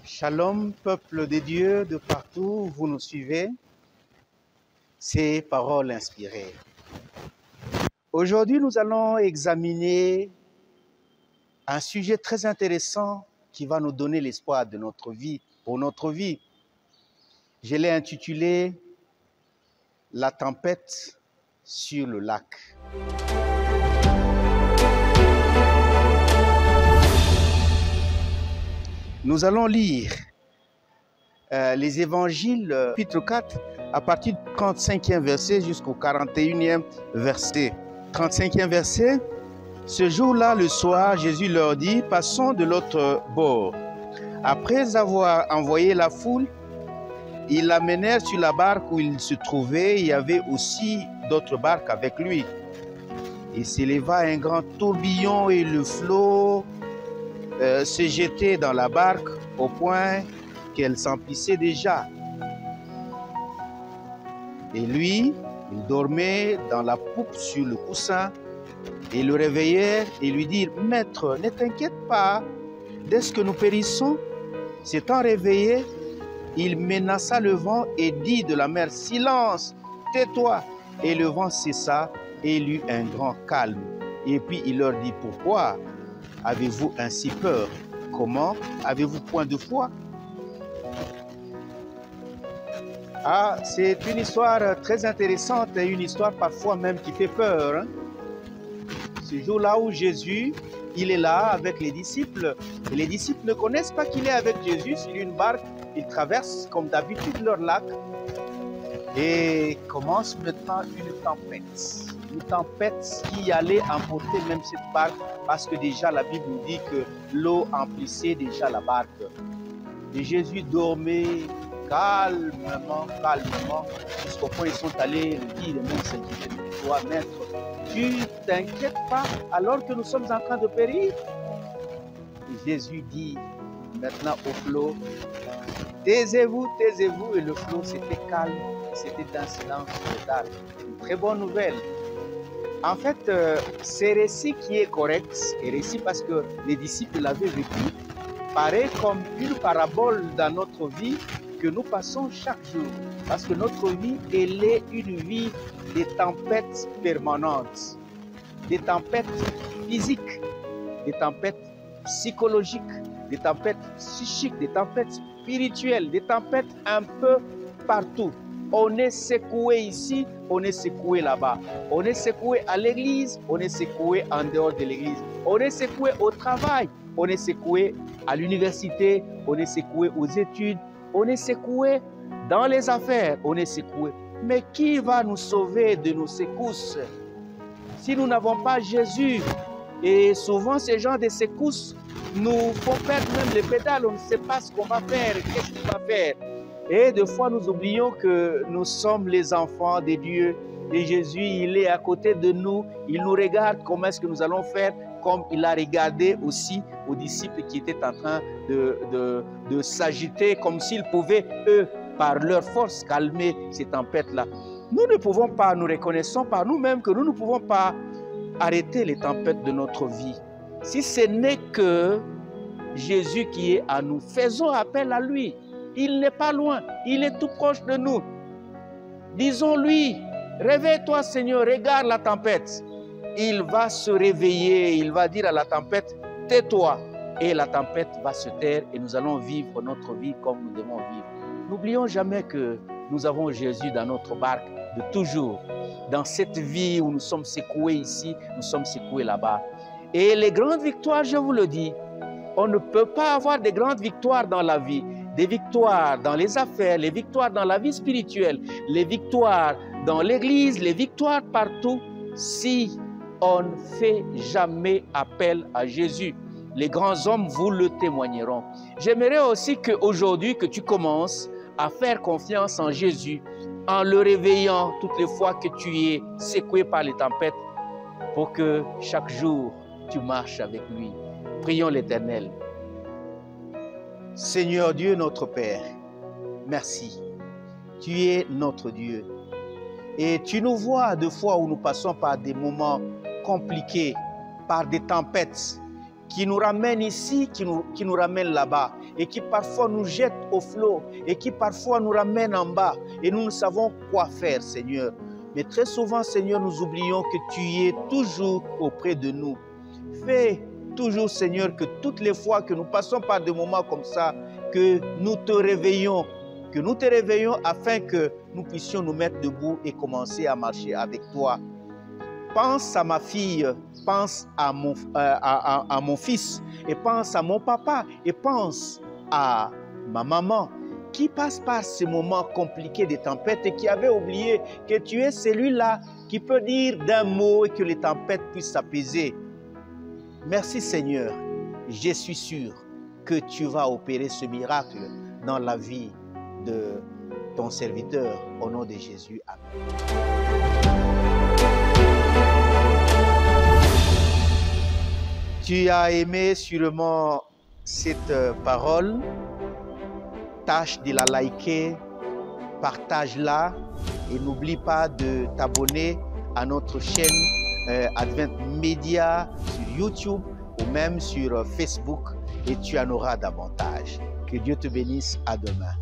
Shalom, peuple de Dieu de partout où vous nous suivez, ces paroles inspirées. Aujourd'hui, nous allons examiner un sujet très intéressant qui va nous donner l'espoir de notre vie, pour notre vie. Je l'ai intitulé « La tempête sur le lac ». Nous allons lire les évangiles, chapitre 4, à partir du 35e verset jusqu'au 41e verset. 35e verset, ce jour-là, le soir, Jésus leur dit, passons de l'autre bord. Après avoir envoyé la foule, ils l'amenèrent sur la barque où il se trouvait. Il y avait aussi d'autres barques avec lui. Il s'éleva un grand tourbillon et le flot se jetait dans la barque au point qu'elle s'emplissait déjà. Et lui, il dormait dans la poupe sur le coussin. Et le réveillèrent et lui dirent, « Maître, ne t'inquiète pas, dès que nous périssons. » S'étant réveillé, il menaça le vent et dit de la mer, « Silence, tais-toi !» Et le vent cessa et il eut un grand calme. Et puis il leur dit, « Pourquoi avez-vous ainsi peur? Comment avez-vous point de foi ?» Ah, c'est une histoire très intéressante et une histoire parfois même qui fait peur. Ce jour-là où Jésus, il est là avec les disciples. Et les disciples ne connaissent pas qu'il est avec Jésus sur une barque. Ils traversent comme d'habitude leur lac. Et commence maintenant une tempête. Une tempête qui allait emporter même cette barque. Parce que déjà la Bible nous dit que l'eau emplissait déjà la barque. Et Jésus dormait calmement, jusqu'au point où ils sont allés le dire, même s'inquiéter de toi, maître. Tu t'inquiètes pas alors que nous sommes en train de périr? Et Jésus dit maintenant au flot, taisez-vous, taisez-vous. Et le flot s'était calme, c'était un silence total. Une très bonne nouvelle. En fait, ce récit qui est correct, et récit parce que les disciples l'avaient vécu, paraît comme une parabole dans notre vie que nous passons chaque jour. Parce que notre vie, elle est une vie des tempêtes permanentes, des tempêtes physiques, des tempêtes psychologiques, des tempêtes psychiques, des tempêtes spirituelles, des tempêtes un peu partout. On est secoué ici, on est secoué là-bas. On est secoué à l'église, on est secoué en dehors de l'église. On est secoué au travail, on est secoué à l'université, on est secoué aux études, on est secoué dans les affaires, on est secoué. Mais qui va nous sauver de nos secousses si nous n'avons pas Jésus? Et souvent, ces gens de secousses nous font perdre même les pédales. On ne sait pas ce qu'on va faire, qu'est-ce qu'on va faire. Et des fois, nous oublions que nous sommes les enfants de Dieu. Et Jésus, il est à côté de nous. Il nous regarde comment est-ce que nous allons faire, comme il a regardé aussi aux disciples qui étaient en train de s'agiter, comme s'ils pouvaient, eux, par leur force, calmer ces tempêtes-là. Nous ne pouvons pas, nous reconnaissons par nous-mêmes que nous ne pouvons pas arrêter les tempêtes de notre vie. Si ce n'est que Jésus qui est à nous, faisons appel à lui. Il n'est pas loin, il est tout proche de nous. Disons-lui, réveille-toi Seigneur, regarde la tempête. Il va se réveiller, il va dire à la tempête, tais-toi. Et la tempête va se taire et nous allons vivre notre vie comme nous devons vivre. N'oublions jamais que nous avons Jésus dans notre barque de toujours. Dans cette vie où nous sommes secoués ici, nous sommes secoués là-bas. Et les grandes victoires, je vous le dis, on ne peut pas avoir de grandes victoires dans la vie. Des victoires dans les affaires, les victoires dans la vie spirituelle, les victoires dans l'église, les victoires partout, si on ne fait jamais appel à Jésus. Les grands hommes vous le témoigneront. J'aimerais aussi qu'aujourd'hui, que tu commences à faire confiance en Jésus, en le réveillant toutes les fois que tu es secoué par les tempêtes, pour que chaque jour, tu marches avec lui. Prions l'Éternel. Seigneur Dieu, notre Père, merci. Tu es notre Dieu. Et tu nous vois de fois où nous passons par des moments compliqués, par des tempêtes qui nous ramènent ici, qui nous ramènent là-bas. et qui parfois nous jette au flot et qui parfois nous ramène en bas et nous ne savons quoi faire, Seigneur. Mais très souvent, Seigneur, nous oublions que tu es toujours auprès de nous. Fais toujours, Seigneur, que toutes les fois que nous passons par des moments comme ça, que nous te réveillons, afin que nous puissions nous mettre debout et commencer à marcher avec toi. Pense à ma fille, pense à mon fils, et pense à mon papa, et pense à ma maman, qui passe par ces moments compliqués des tempêtes et qui avait oublié que tu es celui-là qui peut dire d'un mot et que les tempêtes puissent s'apaiser. Merci Seigneur, je suis sûr que tu vas opérer ce miracle dans la vie de ton serviteur, au nom de Jésus. Amen. Tu as aimé sûrement cette parole. Tâche de la liker, partage-la et n'oublie pas de t'abonner à notre chaîne Advent Media sur YouTube ou même sur Facebook et tu en auras davantage. Que Dieu te bénisse. À demain.